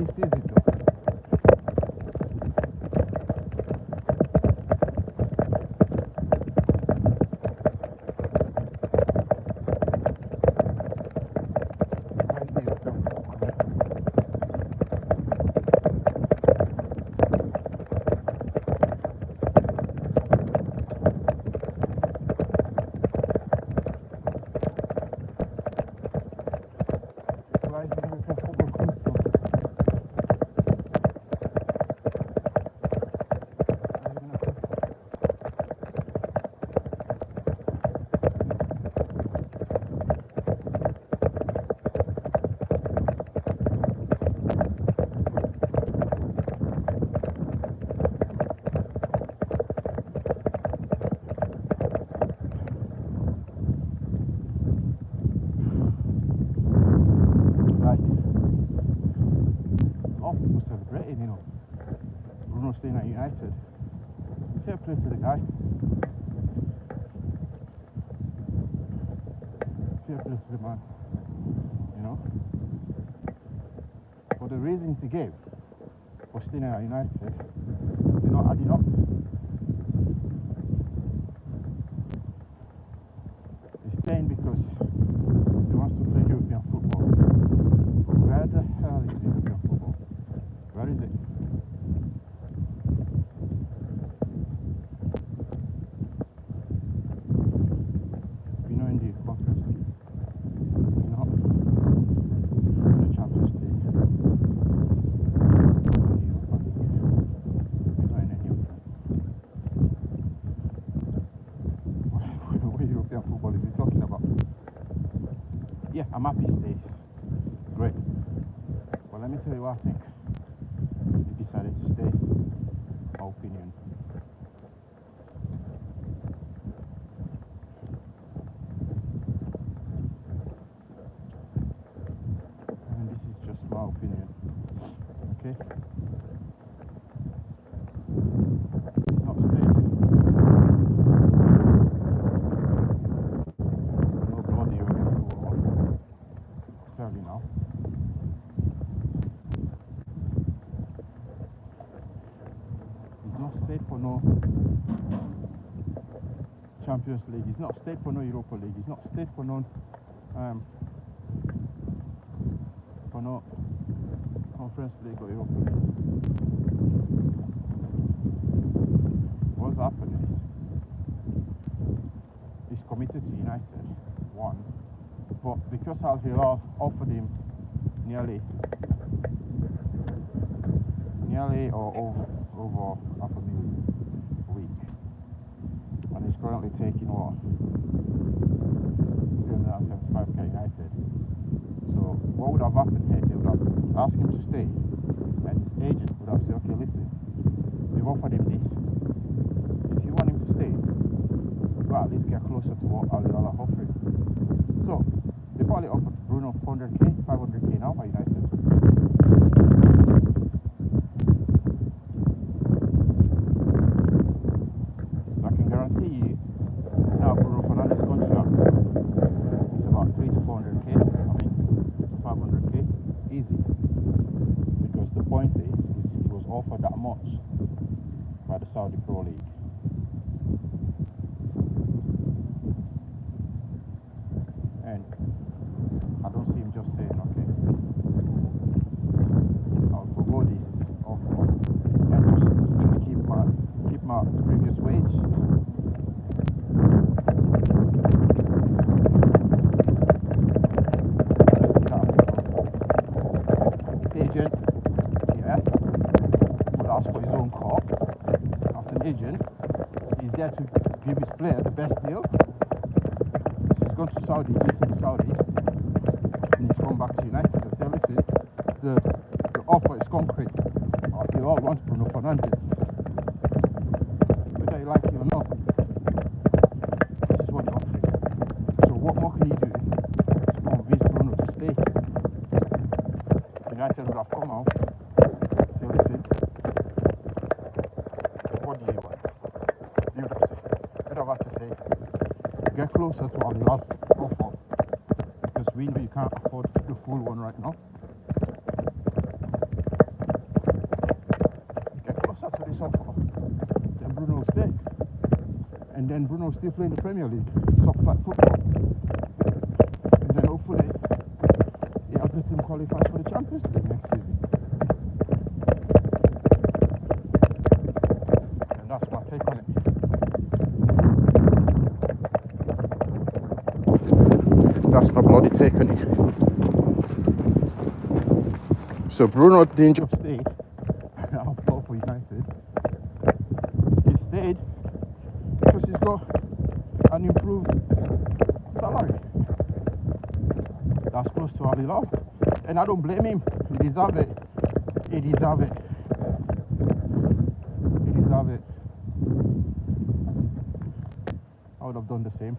he sees it though. Bruno staying at United. Fair play to the guy. Fair play to the man. You know? For the reasons he gave for staying at United, they're not adding up. He's staying because he wants to play European football. Where the hell is the European football? Where is it? Football is he talking about? Yeah, I'm happy he stays. Great. But let me tell you what I think. He decided to stay. My opinion. And this is just my opinion. Okay? He's not staying. Now. He's not stayed for no Champions League, he's not stayed for no Europa League, he's not stayed for no Conference League or Europa League. What's happened is he's committed to United, one. But because Al Hilal offered him nearly or over $500,000 a week, and he's currently taking what, 375k United. So what would have happened here? They would have asked him to stay, and his agent would have said, okay, listen, they've offered him this. If you want him to stay, well, at least get closer to what Al Hilal are offering. So they probably offered Bruno 400k, 500k now by United. So I can guarantee you now Bruno Fernandes' contract is about 300 to 400k, to 500k, easy. Because the point is, he was offered that much by the Saudi Pro League. And I don't see him just saying, okay, I'll forgo this offer and just still keep my previous wage. His agent, yeah, would ask for his own car. As an agent, he's there to give his player the best deal. So he's gone to Saudi, listen to Saudi, and he's come back to United and said, listen, the offer is concrete. They all want Bruno Fernandes. Whether you like it or not, this is what they're offering. So what more can he do to convince Bruno to stay? United would have come out and say, listen, what do you want? You would have said, you'd have had to say, get closer to our last offer, because we know you can't afford the full one right now. then Bruno still playing the Premier League, top flight football. And then hopefully it helps him qualify for the Champions League next season. And that's my take on it. That's my bloody take on it. So Bruno didn't just stay outflow for United. He stayed because he's got an improved salary that's close to Al Hilal. And I don't blame him. He deserves it. He deserves it. He deserves it. I would have done the same.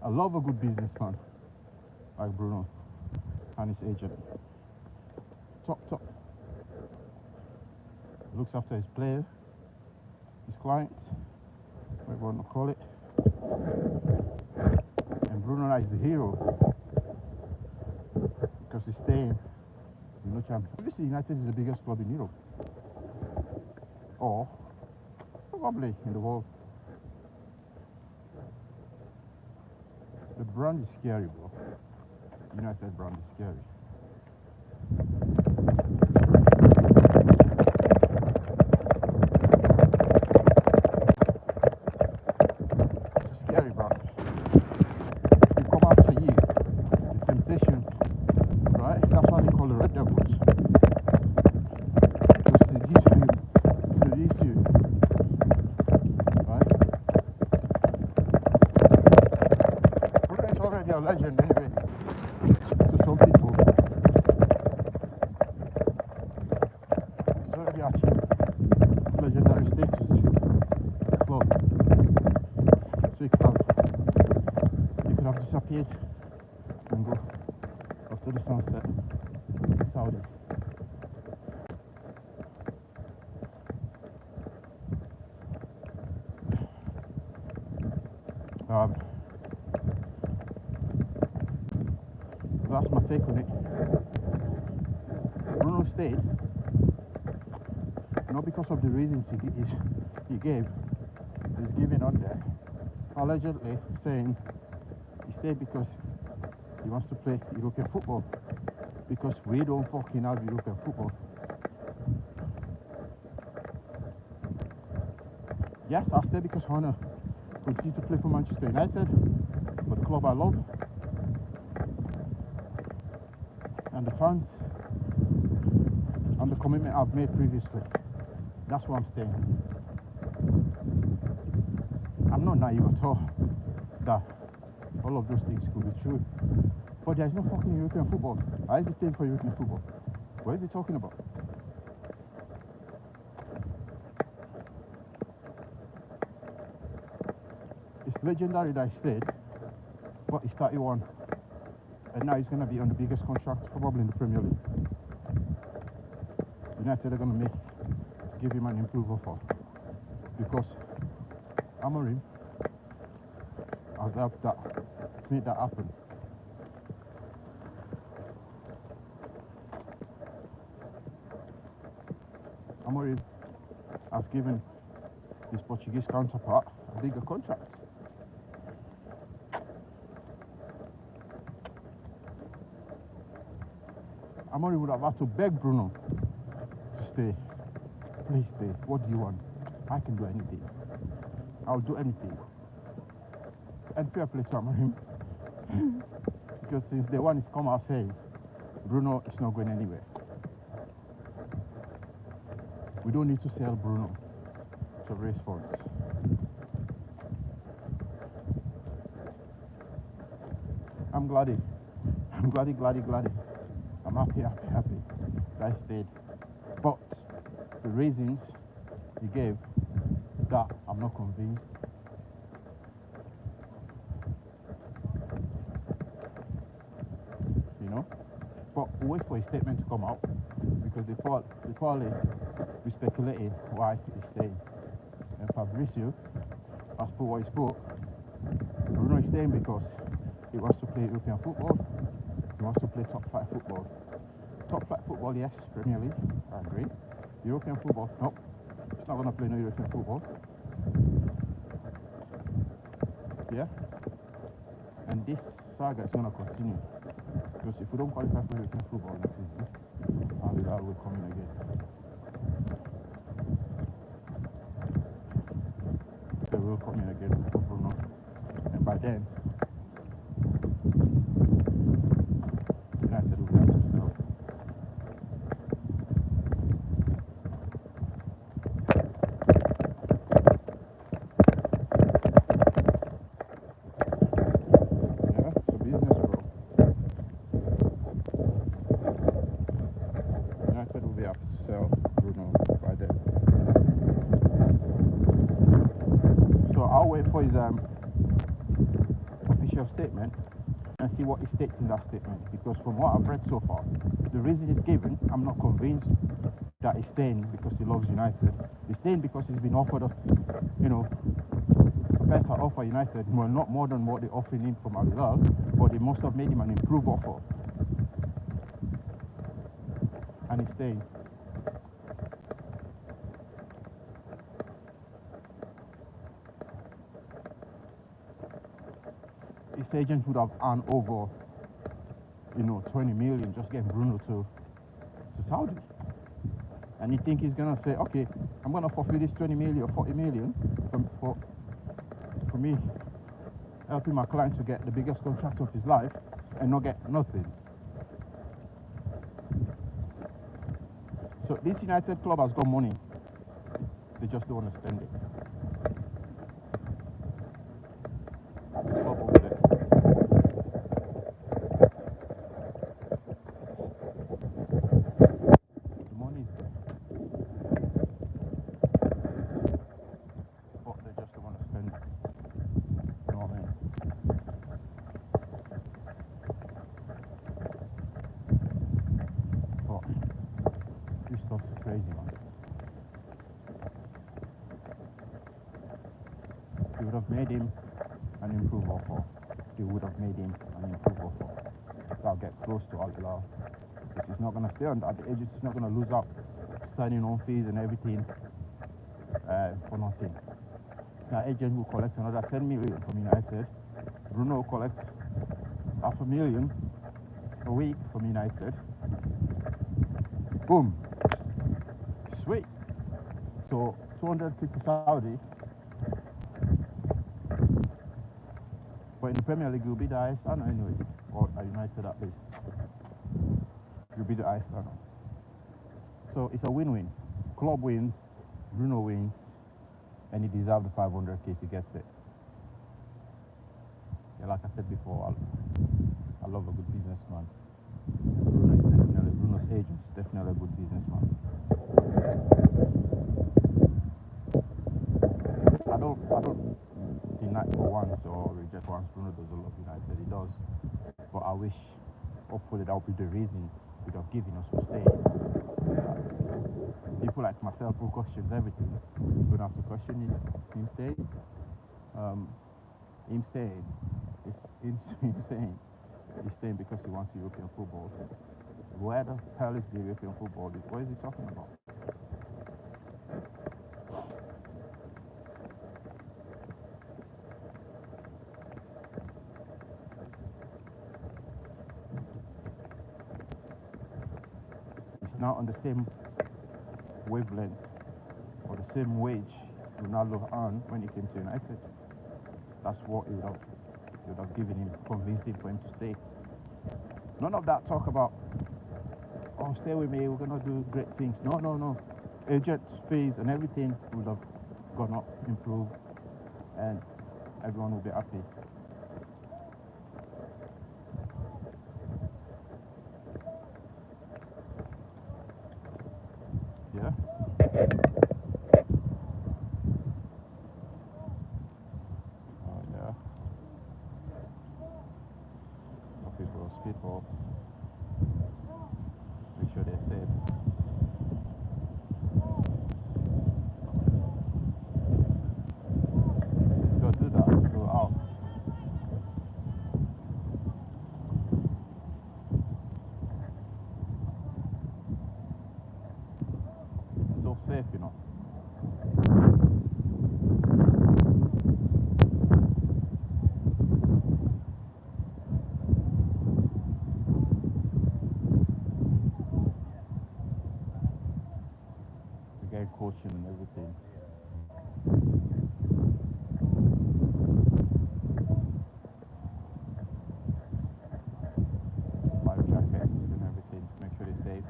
I love a good businessman like Bruno and his agent. Top. Looks after his player, his clients, whatever you want to call it. And Bruno is the hero because he's staying with no champion. Obviously, United is the biggest club in Europe, or probably in the world. The brand is scary, bro. United brand is scary. It's a scary brand. They come after you. The temptation, right? That's why they call the Red Devils. To seduce you, right? Bruno is already a legend anyway. To some people, it's already achieved legendary status club. So you could have disappeared and go after the sunset in Saudi. That's my take on it. Bruno stayed, not because of the reasons he gave. He's giving on there, allegedly saying he stayed because he wants to play European football, because we don't fucking have European football. Yes, I'll stay because I want to continue to play for Manchester United, for the club I love, and the fans, and the commitment I've made previously. That's why I'm staying. I'm not naive at all that all of those things could be true. But there's no fucking European football. Why is he staying for European football? What is he talking about? It's legendary that he stayed, but he's 31. And now he's going to be on the biggest contract probably in the Premier League. United are going to give him an improved offer, because Amorim has helped made that happen. Amorim has given his Portuguese counterpart a bigger contract. Amorim would have had to beg Bruno to stay. Please stay. What do you want? I can do anything. I'll do anything. And fair play to Amorim. Because since day one, he's come out saying Bruno is not going anywhere. We don't need to sell Bruno to raise funds. I'm glad. I'm happy that I stayed. But the reasons he gave, that I'm not convinced. You know? But we'll wait for his statement to come out, because they probably be speculating why he's staying. And Fabrizio has put what he's put. Bruno is staying because he wants to play European football. He wants to play top flight football. Top flight football, yes. Premier League, I agree. European football, nope. It's not going to play no European football. Yeah? And this saga is going to continue. Because if we don't qualify for European football next season, Al Hilal will come in again. They will come in again for Bruno. And by then, United will be able to sell. Yeah, it's a business, bro. United will be able to sell Bruno by then. So I'll wait for his official statement and see what he states in that statement, because from what I've read so far, the reason he's given, I'm not convinced that he's staying because he loves United. He's staying because he's been offered a better offer United, well, not more than what they're offering him from Al Hilal, but they must have made him an improved offer, and he's staying. His agent would have earned over 20 million just getting Bruno to Saudi. And you think he's gonna say, okay, I'm gonna forfeit this 20 million or 40 million for me helping my client to get the biggest contract of his life and not get nothing. So this United club has got money, they just don't want to spend it. The club over there. The money is there, but they just don't want to spend it. You know what I mean? But this stuff's crazy, man. They would have made him an improved offer. They would have made him an improved offer. That'll get close to Al Hilal. This is not going to stay on at the edges. It's not going to lose out signing on fees and everything for nothing. Now, agent will collect another 10 million from United. Bruno collects $500,000 a week from United. Boom. Sweet. So 250 Saudi. But in the Premier League, you'll be the highest earner anyway, or at United at least. You'll be the highest earner. So it's a win-win. Club wins, Bruno wins, and he deserves the 500k if he gets it. Yeah, like I said before, I love a good businessman. Bruno's agent is definitely a good businessman. I don't deny for once or reject once Bruno doesn't love United. He does, but I wish, hopefully, that would be the reason he'd have given us for staying. People like myself who questions everything, you don't have to question him staying. Him saying he's staying because he wants European football. Where the hell is the European football? What is he talking about? It's not on the same wavelength or the same wage Ronaldo earned when he came to United. That's what he would have given him, convincing for him to stay. None of that talk about, oh, stay with me, we're gonna do great things. No. Agent fees and everything would have gone up, improved, and everyone will be happy. Yeah. Oh yeah. People. Make sure they're safe. Let's go do that. Let's go out. It's so safe, coaching and everything. Life jackets and everything to make sure they're safe.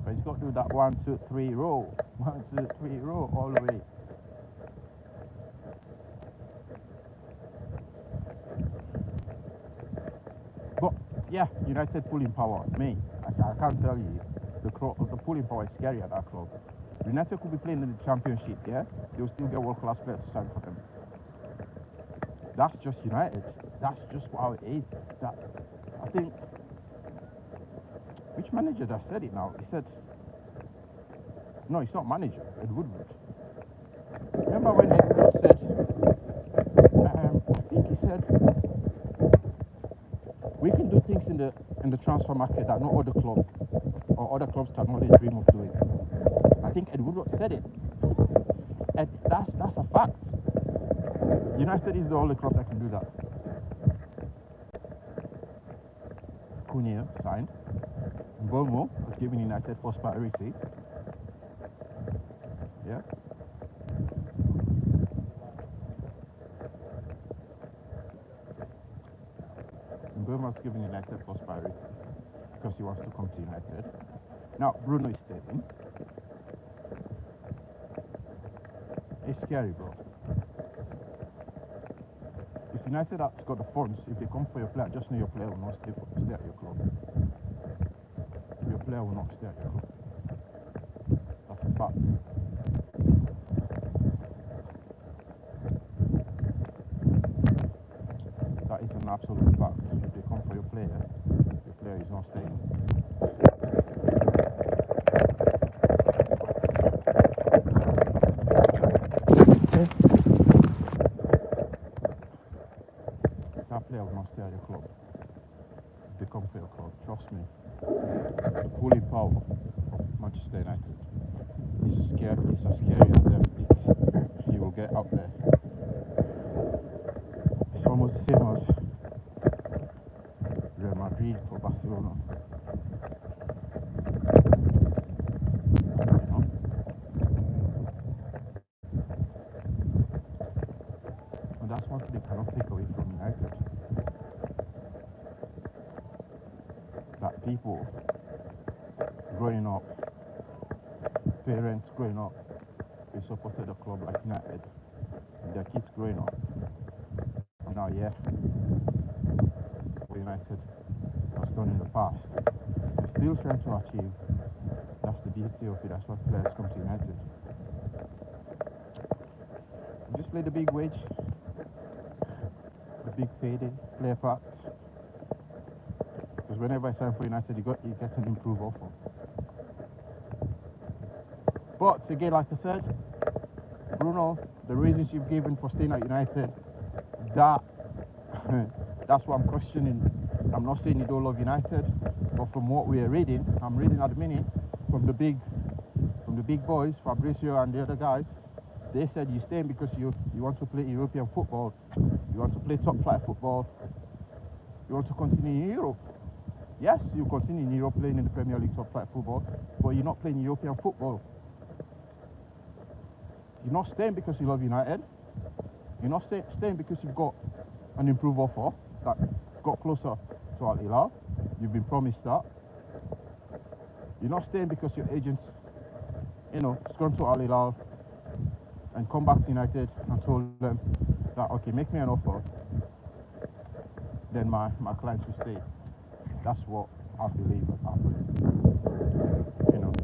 But he's got to do that 1, 2, 3 row. 1, 2, 3 row all the way. But yeah, United pulling power. Me, I can't tell you. The pulling power is scary at that club. United could be playing in the Championship, yeah? They'll still get world-class players to sign for them. That's just United. That's just how it is. That I think. Which manager that said it now? He said, no, it's not manager, Ed Woodward. Remember when Ed Woodward said, I think he said, we can do things in the transfer market that no other club or other clubs can only dream of doing. I think Ed Woodward said it. And that's a fact. United is the only club that can do that. Cunha signed. Bruno was given United first priority. Yeah. Bruno was given United first priority because he wants to come to United. Now Bruno is staying. It's scary, bro. If United have got the funds, if they come for your player, just know your player will not stay at your club. Your player will not stay at your club. That's a fact. That is an absolute fact. If they come for your player is not staying. That player will not stay at your club. If they come for your club, trust me. The pulling power of Manchester United is as scary as everything you will get out there. It's almost the same as Real Madrid or Barcelona. You know? And that's one thing they cannot take away from United. That people growing up, parents growing up, they supported a club like United, and their kids growing up. And now, yeah, what United has done in the past, they're still trying to achieve. That's the beauty of it. That's why players come to United. You just play the big wage, the big payday, player packs. Because whenever I sign for United, you get an improved offer. But again, like I said, Bruno, the reasons you've given for staying at United, that's what I'm questioning. I'm not saying you don't love United, but from what we are reading, I'm reading at the minute from the big boys, Fabrizio and the other guys. They said you're staying because you want to play European football, you want to play top flight football, you want to continue in Europe. Yes, you continue in Europe playing in the Premier League top flight football, but you're not playing European football. You're not staying because you love United. You're not staying because you've got an improved offer that got closer to Al Hilal. You've been promised that. You're not staying because your agents, has gone to Al Hilal and come back to United and told them that, okay, make me an offer, then my client will stay. That's what I believe has happened.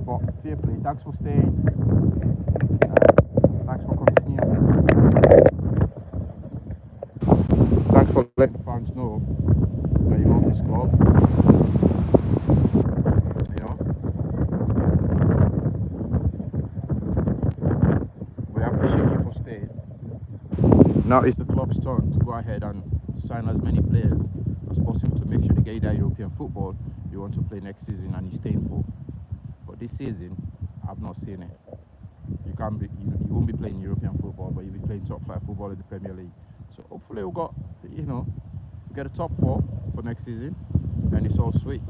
But fair play. Thanks for staying. Thanks for continuing. Thanks for letting the fans know that you love this club. We appreciate you for staying. Now it's the club's turn to go ahead and sign as many players as possible to make sure they get that European football you want to play next season and you're staying for. But this season, I've not seen it. You won't be playing European football, but you'll be playing top flight football in the Premier League. So hopefully we'll get a top 4 for next season, and it's all sweet.